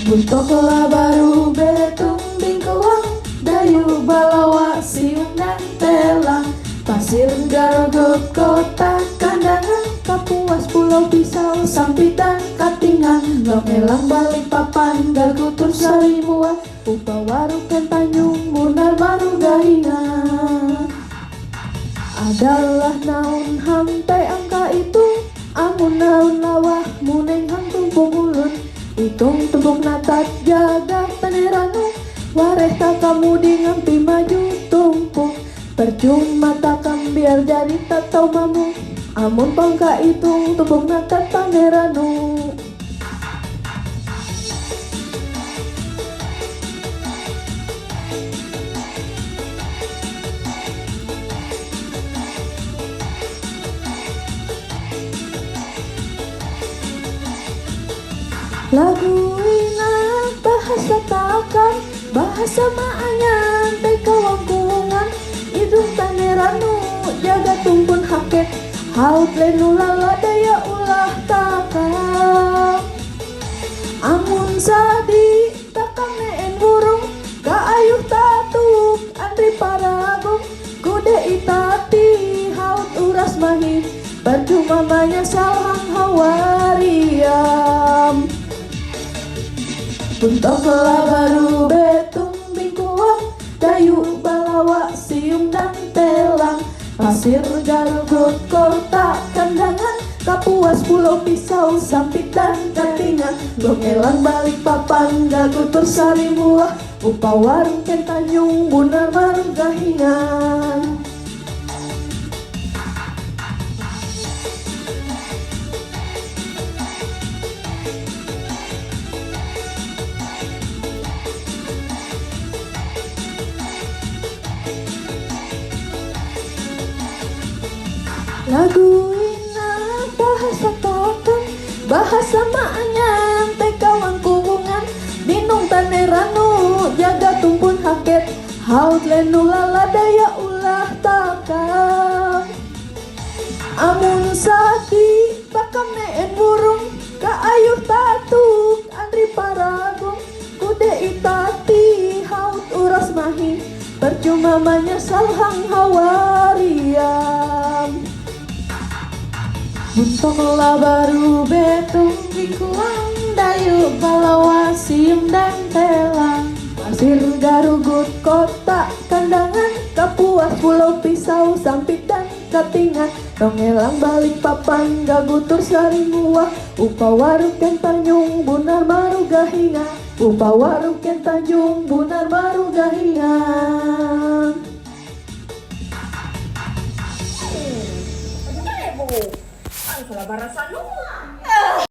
Buntokola baru betung bingkuang, dayu balawa siung dan telang, pasir garugut kota kandangan, Kapuas Pulau Pisau Sampitan Katingan, Longelang Balikpapan Gagutur Sarimua, Upawaruken Tanjung Munar Maru Gahingan. Adalah naun hampe angka itu, amun naun lawah muneng hang tumpung ulun, hitung tumpuk natat jaga taneranu, wareh kamu ngampi maju tumpuk, percuma takam biar jadi tak tau mamu, amun pangka hitung tumpuk natat taneranu. Lagu ina bahasa takkan, bahasa maanyan teh kawangkungan, hidung taneranu jaga tumpun haket, haut lenu lala daya ulah takam. Amun sadi takam neen burung, kaayuh tatuk andri paragum, kude itati haut uras mahi, percuma banyak salang hawariam. Buntokola baru betung bingkuang, dayu balawa siung dan telang, pasir garugut kota kandangan, Kapuas Pulau Pisau Sampit dan Katingan, Longelang Balikpapan Gagutur Sarimua, Upawaruken Tanjung Munar Maru Gahingan. Lagu ina bahasa takkan, bahasa maanyan teh kawang kubungan, binung taneranu jaga tumpun haket, haut lenu lala daya ulah takam. Amun saki bakam neen burung, kaayuh tatuk andri paragum, kude itati haut uras mahi, percuma menyesal hang hawariam. Buntokola baru betung bingkuang, dayu balawa siung dan telang, pasir garugut kota kandangan, Kapuas Pulau Pisau Sampit dan Katingan, Longelang Balikpapan Gagutur Sarimua, Upawaruken Tanjung Munar Maru Gahingan, Upawaruken Tanjung Munar Maru Gahingan. Salah barasan semua.